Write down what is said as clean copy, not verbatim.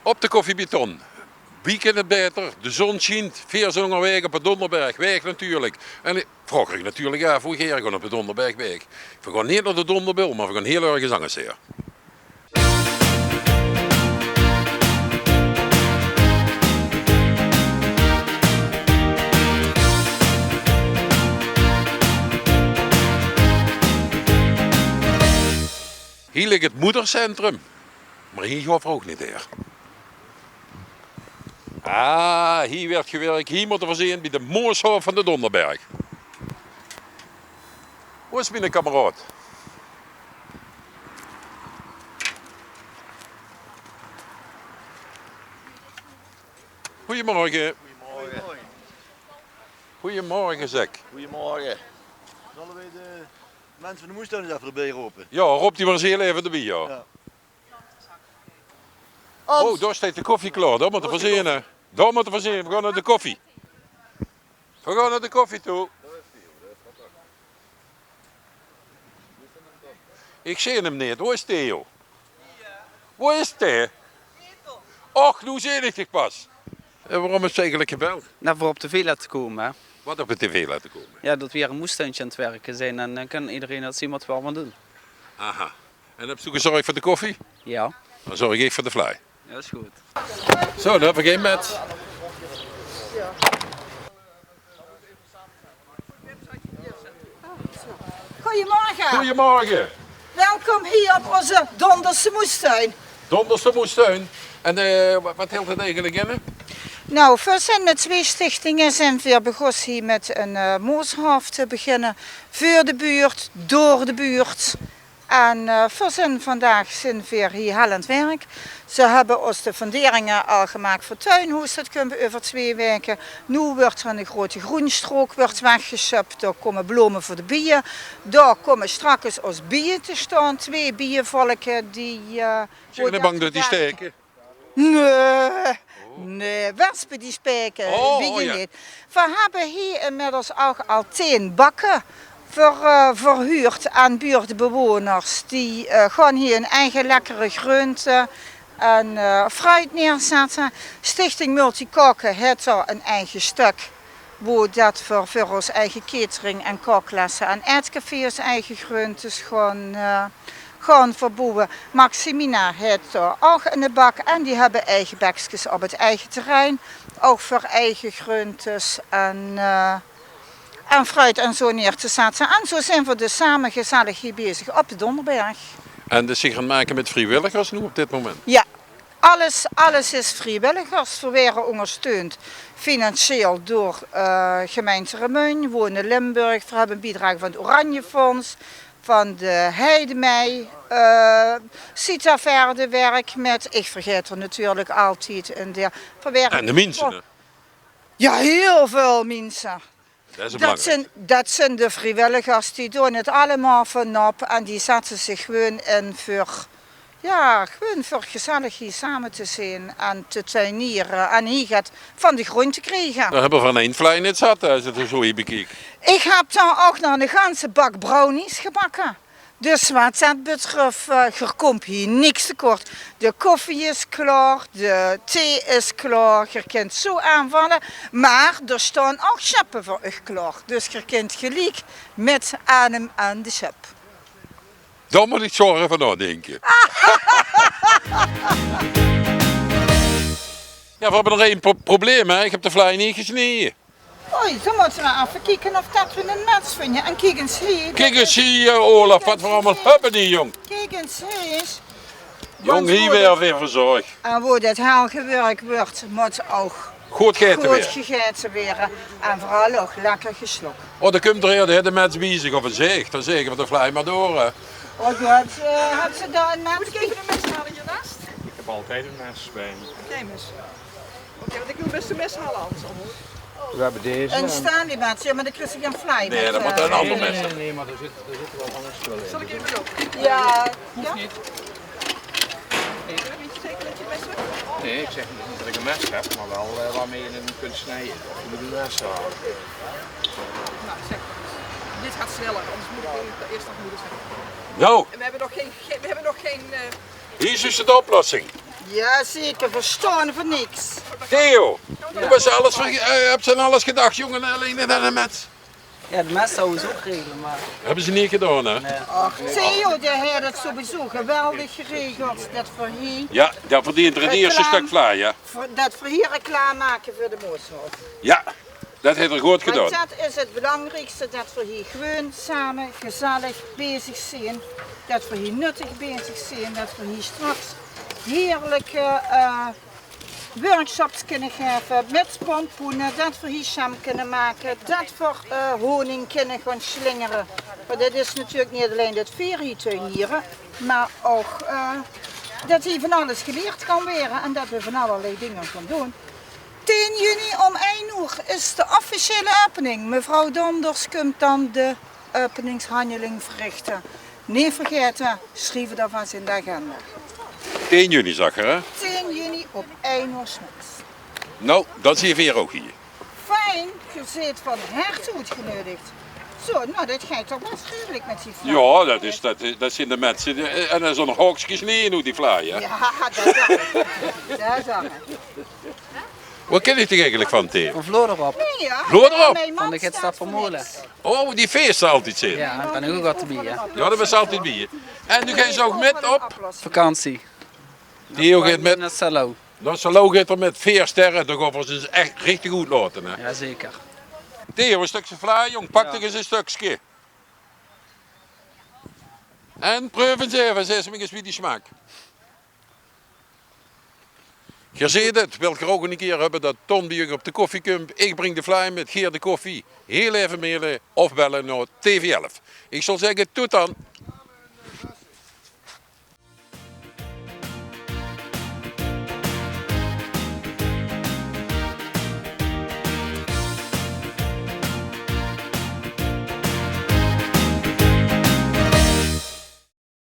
Op de koffiebeton. Wie kent het beter? De zon schijnt, veel zongerweg op de Donderbergweg natuurlijk. En vroeger natuurlijk, ja, vorig jaar gewoon op de Donderbergweg. We gaan niet naar de Donderbul, maar we gaan heel erg zangen zeer. Hier ligt het moedercentrum, maar hier gaat we ook niet heen. Ah, hier werd gewerkt, hier moeten we zien bij de Mooshof van de Donderberg. Hoe is mijn kameraad? Goedemorgen. Goedemorgen. Goedemorgen, zeg. Goedemorgen. Zullen we de mensen van de moestuin eens even erbij roepen? Ja, roep die maar eens heel even erbij, ja. Ja. Oh, daar staat de koffie klaar, daar moeten we zien. Daar moeten we zien, we gaan naar de koffie. We gaan naar de koffie toe. Ik zie hem niet, waar is Theo? Waar is Theo? Och, nu zie ik dich pas. En waarom is het eigenlijk gebeld? Nou, voor op tv laten komen. Hè. Wat op de tv laten komen? Ja, dat we hier een moestuintje aan het werken zijn en dan kan iedereen dat zien wat we allemaal doen. Aha. En heb je gezorgd voor de koffie? Ja, Dan zorg ik voor de fly. ja, dat is goed. Zo, dan hebben we geen met. Goedemorgen. Goedemorgen. Welkom hier op onze Donderse moestuin. Donderste moestuin. En wat hield het eigenlijk in? Nou, we zijn met 2 stichtingen zijn we begonnen hier met een mooshof te beginnen. Voor de buurt, door de buurt. En we zijn vandaag zijn we hier heel aan het werk. Ze hebben ons de funderingen al gemaakt voor het tuinhuis. Dat kunnen we over 2 weken. Nu wordt er een grote groenstrook weggeschupt. Daar komen bloemen voor de bijen. Daar komen straks ons bijen te staan. 2 bijenvolken die... Zijn je bang dat die steken? Nee, wespen die speken, Oh, bijen ja. niet. We hebben hier inmiddels ook al 10 bakken verhuurd aan buurtbewoners. Die gaan hier een eigen lekkere groente en fruit neerzetten. Stichting Multikoken heeft er een eigen stuk. Waar dat voor ons eigen catering en kooklessen en eetcafés eigen groentes gaan verbouwen. Maximina heeft er ook in de bak en die hebben eigen bekjes op het eigen terrein. Ook voor eigen groentes en fruit en zo neer te zetten. En zo zijn we dus samen gezellig hier bezig op de Donderberg. En dus zich gaan maken met vrijwilligers nu op dit moment? Ja, alles is vrijwilligers. We werden ondersteund financieel door gemeente Remun, Wonen Limburg. We hebben een bijdrage van het Oranjefonds, van de Heidemei, Sita Verdewerk met, ik vergeet er natuurlijk altijd. En de mensen? Hè? Ja, heel veel mensen. Dat is het belangrijk. Dat zijn de vrijwilligers, die doen het allemaal vanop en die zetten zich gewoon in gewoon voor gezellig hier samen te zijn en te tuinieren en hier gaat van de groenten krijgen. We hebben van één fly niet zat als het er zo hier bekijkt. Ik heb dan ook nog een ganse bak brownies gebakken. Dus wat dat betreft, er komt hier niks tekort. De koffie is klaar, de thee is klaar, je kunt zo aanvallen. Maar er staan ook chappen voor u klaar. Dus je kunt gelijk met adem aan de chap. Daar moet ik zorgen van nadenken. Ja, we hebben nog één probleem, hè. Ik heb de fly niet gesneden. Oei, dan moeten we even kijken of dat we een mens vinden. En kijk eens hier. Kijk eens hier, Olaf, wat we allemaal hebben die jong. Kijk eens hier. Jong, hier weer verzorgd. En waar dit heel gewerkt wordt, moet ook Goed gegeten goed weer. gegeten worden. En vooral ook lekker geslokt. Oh, dan komt er hier de mensen bezig of een zicht. Dan zeg ik van de fly maar door. Hè. Oh, hebben ze daar een mens? Moet ik even een mes halen hiernaast? Ik heb altijd een mes bij me. Geen mes. Oké, want ik wil best een mes halen anders. We hebben deze. En staan die mensen? Ja, maar dan krijg je geen fly. Nee, dat moet een ander mes zijn. Nee, maar er zit wel anders spul in. Zal ik even doen? Ja. Hoeft niet. Weet je zeker dat je mes hebt? Nee, ik zeg niet dat ik een mes heb, maar wel waarmee je hem kunt snijden. Of je moet een mes halen. Nou, zeg. Dit gaat sneller, anders moet ik eerst nog moeder zeggen. Nou, En we hebben nog geen hier is dus de oplossing. Ja, zeker. Verstaan voor niks. Theo, hoe was alles, heb ze aan alles gedacht, jongen, alleen net aan de met? Ja, de mes zouden ze ook regelen, maar Hebben ze niet gedaan, hè? Ach, Theo, die heeft het sowieso geweldig geregeld. Dat voor hier, Ja, dat verdient er het eerste stuk vlaai, ja. dat voor hier reclame maken voor de Mooshof. Ja, dat heeft er goed gedaan. Want dat is het belangrijkste, dat we hier gewoon samen gezellig bezig zijn. Dat we hier nuttig bezig zijn, dat we hier straks heerlijke workshops kunnen geven met pompoenen, dat we hier jam kunnen maken, dat we honing kunnen gaan slingeren. Maar dit is natuurlijk niet alleen het ferietuinieren, maar ook dat hier van alles geleerd kan worden en dat we van allerlei dingen gaan doen. 10 juni om 1 uur is de officiële opening. Mevrouw Donders komt dan de openingshandeling verrichten. Niet vergeten, schrijf dat vast in de agenda. 10 juni zag je, hè? 10 juni op 1 uur 's middags. Nou, dat zie je weer ook hier. Fijn, je zit van harte uitgenodigd. Zo, nou dat gaat toch best redelijk met die vlaai. Ja, dat zijn de mensen. En er zo'n hoogstjes niet in die vlaai, hè? Ja, dat zag ik. Dat zag ik. Wat ken je toch eigenlijk van, Theo? van vloer erop. Nee, ja, Vloer erop. mijn man Van de gids staat van voor Molen. niks. Oh, die feesten altijd zijn. Ja, en dan ook wat te bieden. Ja, dat was altijd bij. En nu ga je zo met op. Vakantie. Theo gaat met. Naar Salo. Dan Salo gaat er met 4 sterren. Dan gaan we ze echt richtig goed laten, hè? Jazeker. Theo, een stukje vlaai, jong. Pak toch eens een stukje. En proef eens even, zeg eens wie die smaakt. Je ziet het, wil ik er ook een keer hebben dat Ton bij je op de koffie komt. Ik breng de vlaai met Geer de koffie. Heel even mailen of bellen naar TV11. Ik zal zeggen, tot dan.